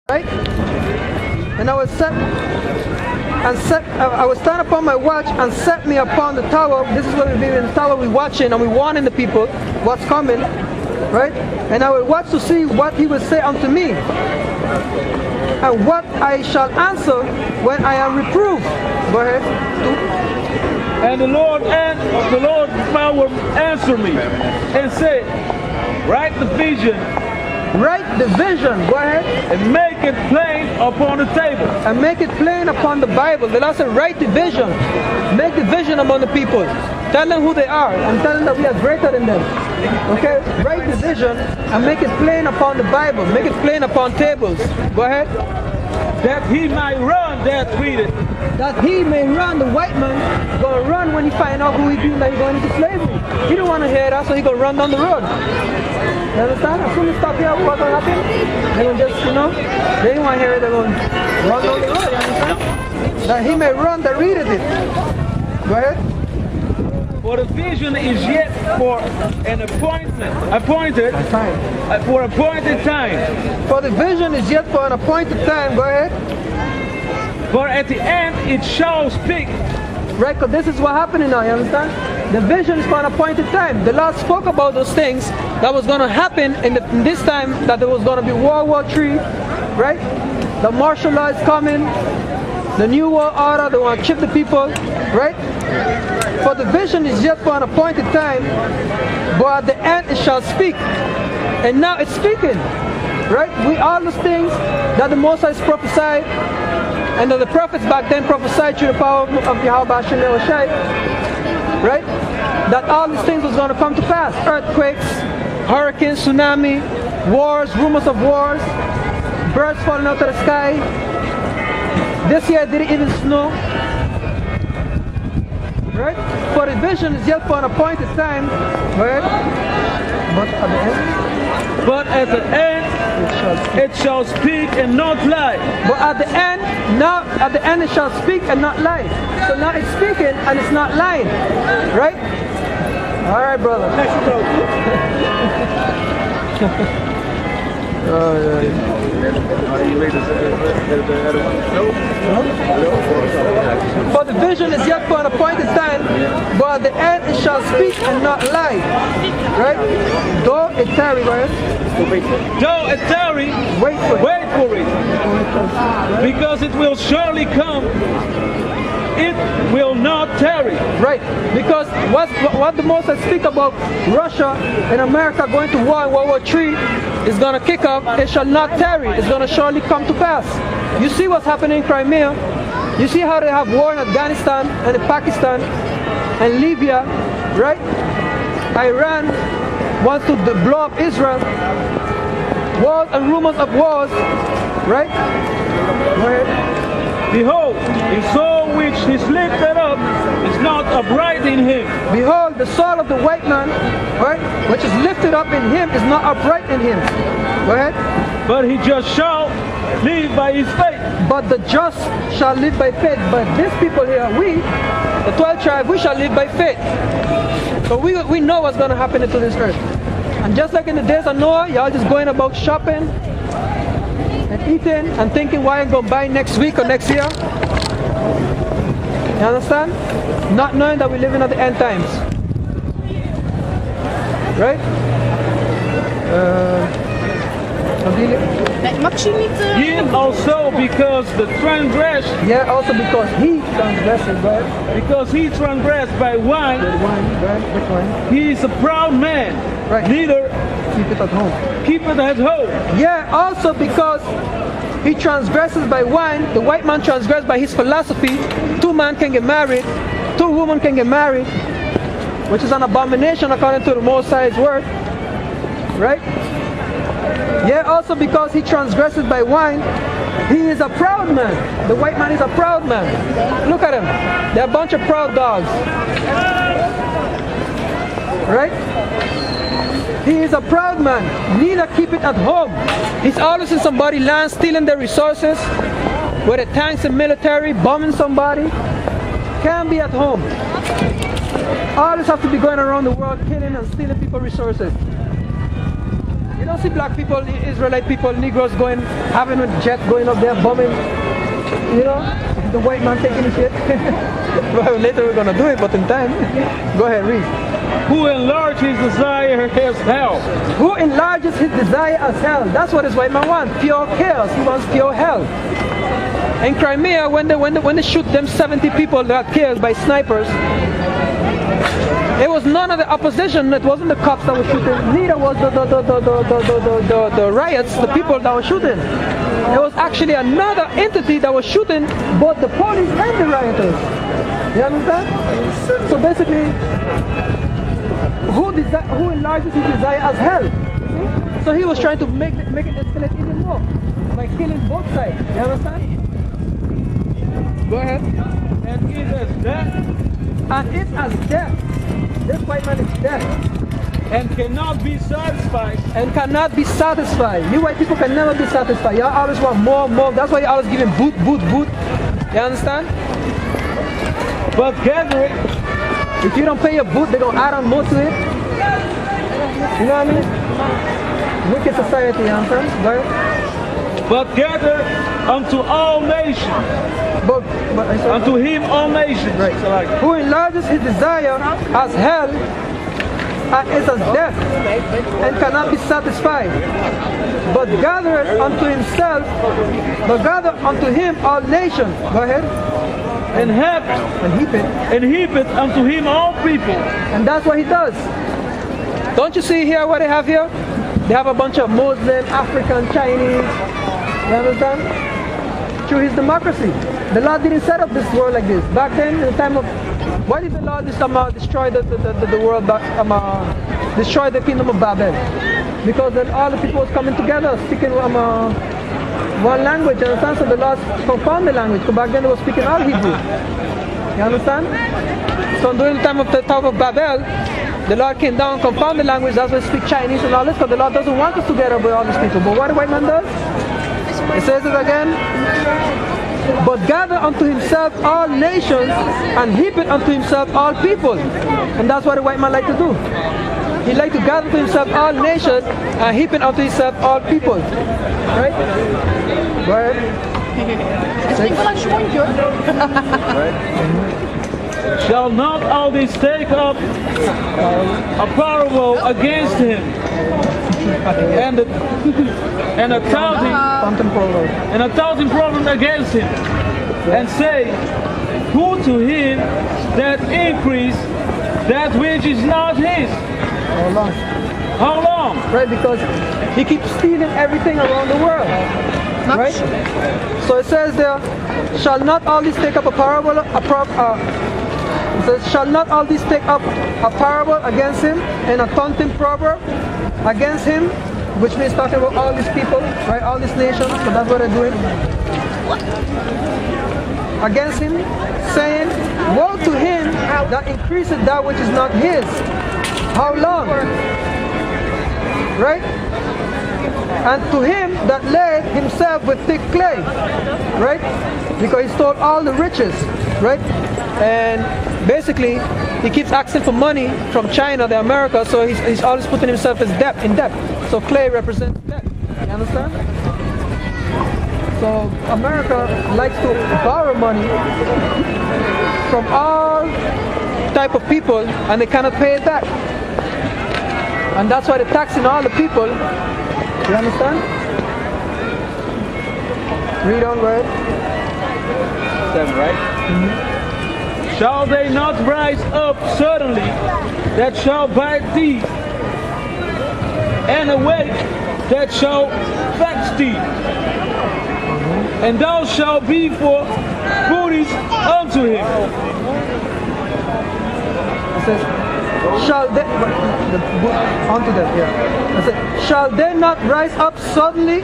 right? And I was I was stand upon my watch and set me upon the tower. This is where we've been in the tower, we're watching and we're warning the people what's coming, right? And I will watch to see what he will say unto me, and what I shall answer when I am reproved. Go ahead. And the Lord power answered me and said, write the vision. Write the vision. Go ahead. And make it plain upon the table. And make it plain upon the Bible. The Lord said, write the vision. Make the vision among the people. Tell them who they are. And tell them that we are greater than them. Okay? Write the vision and make it plain upon the Bible. Make it plain upon tables. Go ahead. That he might run that read it. That he may run. The white man gonna run when he find out who he being, that he's going into slavery. He don't want to hear that, so he gonna run down the road. You understand? As soon as stop here, what's gonna happen? They gonna just, they don't want to hear it, they're gonna run down the road. You understand? That he may run that readeth it. Go ahead. For the vision is yet for an appointed time. For the vision is yet for an appointed time. Go ahead. For at the end it shall speak. Right, because this is what happening now, you understand? The vision is for an appointed time. The Lord spoke about those things that was going to happen in this time, that there was going to be World War III, right? The martial law is coming. The new world order, they want to chip the people, right? For the vision is yet for an appointed time, but at the end it shall speak. And now it's speaking, right? We all those things that the Moses prophesied, and that the prophets back then prophesied through the power of Yahweh Hashem Yahushai, right? That all these things was going to come to pass. Earthquakes, hurricanes, tsunami, wars, rumors of wars, birds falling out of the sky. This year it didn't even snow. Right? For the vision is yet for an appointed time. Right? But at the end it shall speak and not lie. But at the end it shall speak and not lie. So now it's speaking and it's not lying. Right? Alright, brother. For the vision is yet for an appointed time, but at the end it shall speak and not lie. Right? Though it tarry, right? Though it tarry, wait for it. Because it will surely come. It will not tarry. Right. Because what the Moses speak about Russia and America going to war in World War III is going to kick off. It shall not tarry. It's going to surely come to pass. You see what's happening in Crimea. You see how they have war in Afghanistan and in Pakistan and Libya, right? Iran wants to blow up Israel. Wars and rumors of wars, right? Go ahead. Behold, his soul which is lifted up is not upright in him. Behold, the soul of the white man, right, which is lifted up in him, is not upright in him. Go ahead. But he just shall live by his faith. But the just shall live by faith. But these people here, we, the 12 tribes, we shall live by faith. So we know what's going to happen to this earth. And just like in the days of Noah, y'all just going about shopping and eating and thinking why I'm going to buy next week or next year. You understand? Not knowing that we're living at the end times. Right? Ye also because the transgressed. Yeah, also because he transgressed, right? Because he transgressed by wine. Right? Which wine? He is a proud man. Right. Neither keep it at home. Keep it at home. Yeah, also because he transgresses by wine. The white man transgressed by his philosophy. 2 men can get married. 2 women can get married, which is an abomination according to the Most High's word. Right? Yeah, also because he transgresses by wine, he is a proud man. The white man is a proud man. Look at him. They're a bunch of proud dogs. Right? He is a proud man. Neither keep it at home. He's always in somebody's land, stealing their resources, with the tanks and military, bombing somebody. Can't be at home. Always have to be going around the world killing and stealing people's resources. You don't see black people, Israelite people, Negroes going, having a jet going up there, bombing. You know, the white man taking the shit. Well, later we're gonna do it, but in time. Go ahead, read. Who enlarges his desire as hell. Who enlarges his desire as hell. That's what this white man wants. Pure chaos. He wants pure hell. In Crimea, when they shoot them 70 people that got killed by snipers, it was none of the opposition. It wasn't the cops that were shooting. Neither was the riots, the people that were shooting. It was actually another entity that was shooting both the police and the rioters. You understand? So basically, who enlarges his desire as hell? So he was trying to make it escalate even more by killing both sides. You understand? Go ahead. And it is death. And it as death. This white man is death. And cannot be satisfied. And cannot be satisfied. You white people can never be satisfied. Y'all always want more, more. That's why you always giving boot. You understand? But gather it. If you don't pay your boot, they're gonna add on more to it. You know what I mean? Wicked society, you understand? Go ahead. But gather unto all nations. But unto him all nations. Right. So like, who enlarges his desire as hell and is as death and cannot be satisfied. But gathereth unto himself, but gather unto him all nations. Go ahead. And heap it unto him all people. And that's what he does. Don't you see here what they have here? They have a bunch of Muslim, African, Chinese. You understand? Through his democracy. The Lord didn't set up this world like this. Back then, in the time of, why did the Lord destroy the world, destroy the kingdom of Babel? Because then all the people was coming together, speaking one language, you understand? So the Lord confounded the language, because back then they were speaking all Hebrew. You understand? So during the time of Babel, the Lord came down, confounded the language, that's why they speak Chinese and all this, because the Lord doesn't want us together with all these people. But what the white man does? It says it again. But gather unto himself all nations and heap it unto himself all people. And that's what the white man like to do. He like to gather to himself all nations and heap it unto himself all people. Right? Right? Shall not all these take up a parable against him, and a thousand problems against him, and say, who to him that increase that which is not his? How long? How long? Right, because he keeps stealing everything around the world. Right? So it says there, shall not all these take up a parable, it says, shall not all these take up a parable against him, and a taunting proverb against him, which means talking about all these people, right? All these nations, so that's what they're doing. Against him, saying, woe to him that increaseth that which is not his. How long? Right? And to him that laid himself with thick clay. Right? Because he stole all the riches. Right? And basically, he keeps asking for money from China, the America, so he's always putting himself in debt. So clay represents debt. You understand? So America likes to borrow money from all type of people, and they cannot pay it back. And that's why they're taxing all the people. You understand? Read on, right? 7, right? Mm-hmm. Shall they not rise up suddenly that shall bite thee, and awake that shall vex thee, and thou shalt be for booties unto him. It says, shall they, onto that, yeah. It says, shall they not rise up suddenly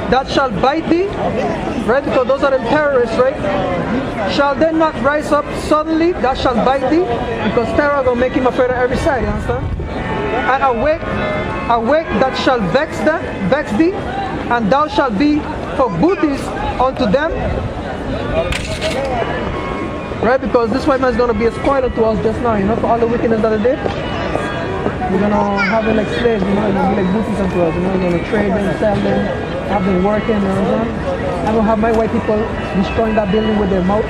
that shall bite thee? Right? Because those are the terrorists, right? Shall they not rise up suddenly that shall bite thee? Because terror will make him afraid of every side, you understand? And awake that shall vex thee, and thou shalt be for booties unto them. Right? Because this white man is going to be a spoiler to us just now, you know, for all the wickedness that they did. We're gonna have them like slaves, you know, they're gonna be like booties unto us, you know, we're gonna trade them, sell them, have them working, you know what I'm saying? I'm gonna have my white people destroying that building with their mouth. You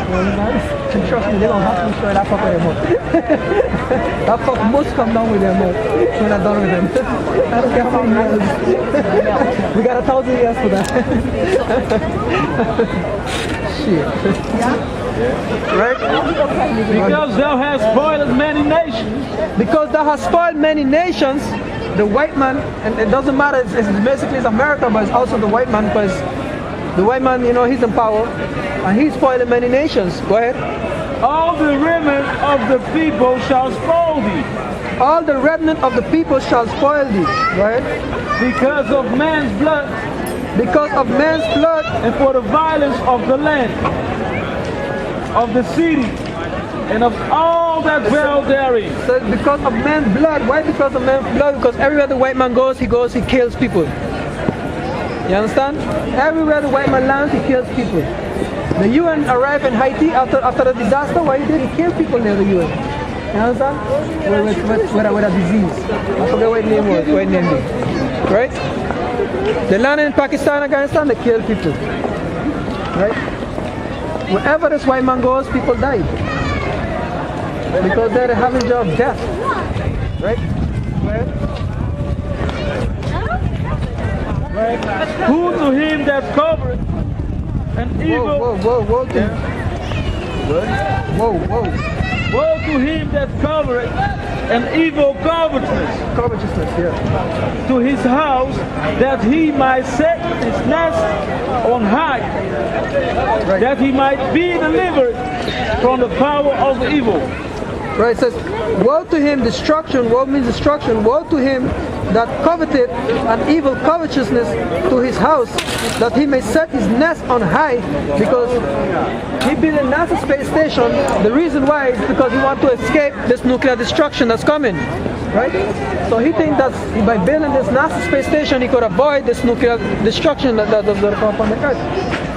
know what I'm saying? Trust me, they don't have to destroy that fuck with their mouth. That fuck must come down with their mouth. We're not done with them. I don't care how many years. We got 1,000 years for that. Shit. Right? Because thou hast spoiled many nations. Because thou hast spoiled many nations, the white man, and it doesn't matter, it's basically it's America, but it's also the white man, because the white man, you know, he's in power, and he's spoiling many nations. Go ahead. All the remnant of the people shall spoil thee. All the remnant of the people shall spoil thee. Go ahead. Because of man's blood. Because of man's blood. And for the violence of the land, of the city, and of all that dwell therein. So because of man's blood. Why because of man's blood? Because everywhere the white man goes, he kills people. You understand? Everywhere the white man lands, he kills people. The UN arrived in Haiti after the disaster. What he did, he killed people near the UN. You understand? With a disease. I forget what his name was, what his name was. Right? They landed in Pakistan, Afghanistan, they killed people. Right? Wherever this white man goes, people die. Because they're the harbinger of death. Right? Right? Who to him that covereth an evil. Whoa to him. Whoa. Woe to him that covereth an evil covetousness. Covetousness, yeah. To his house, that he might set his nest on high. Right. That he might be delivered from the power of evil. Right, it says, woe to him, destruction. Woe means destruction. Woe to him that coveted an evil covetousness to his house, that he may set his nest on high, because he built a NASA space station. The reason why is because he wants to escape this nuclear destruction that's coming. Right? So he thinks that by building this NASA space station, he could avoid this nuclear destruction that's going to come upon the earth.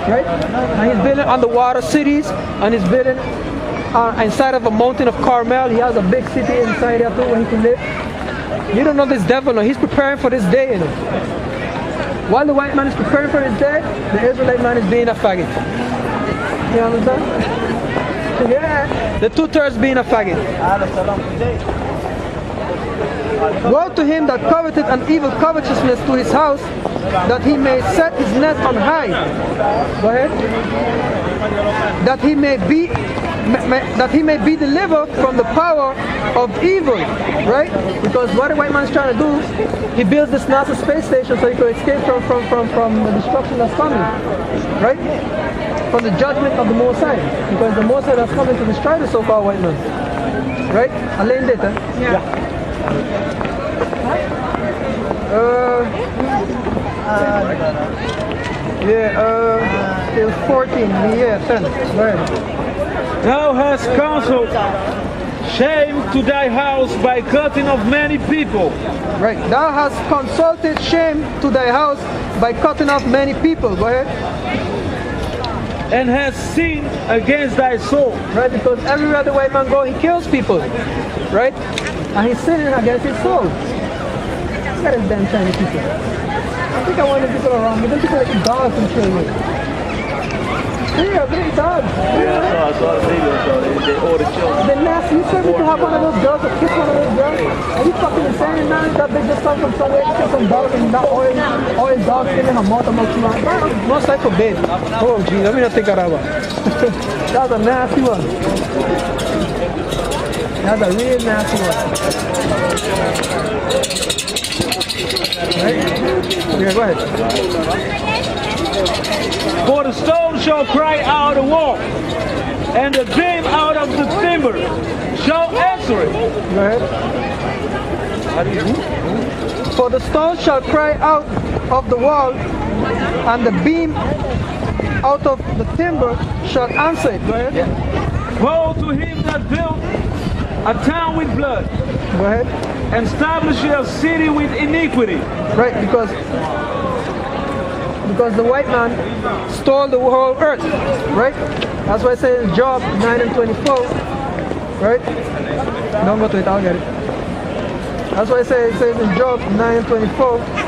Right? And he's building underwater cities, and he's building inside of a mountain of Carmel. He has a big city inside there too where he can live. You don't know this devil, no. He's preparing for this day, you know. While the white man is preparing for his day, the Israelite man is being a faggot. You understand? Yeah. The 2/3 being a faggot. Woe to him that coveted an evil covetousness to his house, that he may set his nest on high. Go ahead. That he may be delivered from the power of evil, right? Because what the white man is trying to do, he builds this NASA space station so he can escape from the destruction that's coming, right? From the judgment of the Mosai, because the Mosai that's coming to destroy the so-called white man, right? Alain data. Yeah. It was 14, yeah, 10. Right. Thou hast counseled shame to thy house by cutting off many people. Right. Thou hast consulted shame to thy house by cutting off many people. Go ahead. And hast sinned against thy soul. Right, because everywhere the white man goes, he kills people. Right? And he's sinning against his soul. Look at this damn Chinese people. I think I want the people around me. Those people like dogs and children. Yeah, big dogs. Yeah, I saw the video. They ordered children. They're nasty. You said we could have one of those girls or kiss one of those girls. Are you fucking insane, man? That bitch just come from somewhere to kiss some dogs and that oil dog skin in her mouth and mouth. Most like for babe. Oh, geez. Let me not think of that one. That was a nasty one. That's a real nasty one. Right? Yeah, go ahead. For the stone shall cry out the wall, and the beam out of the timber shall answer it. Go ahead. For the stone shall cry out of the wall, and the beam out of the timber shall answer it. Go ahead. Woe to him that built a town with blood. Go ahead. And establish a city with iniquity. Right, because the white man stole the whole earth. Right? That's why I say in Job 9 and 24. Right? Don't go to it, I'll get it. That's why it says in Job 9:24.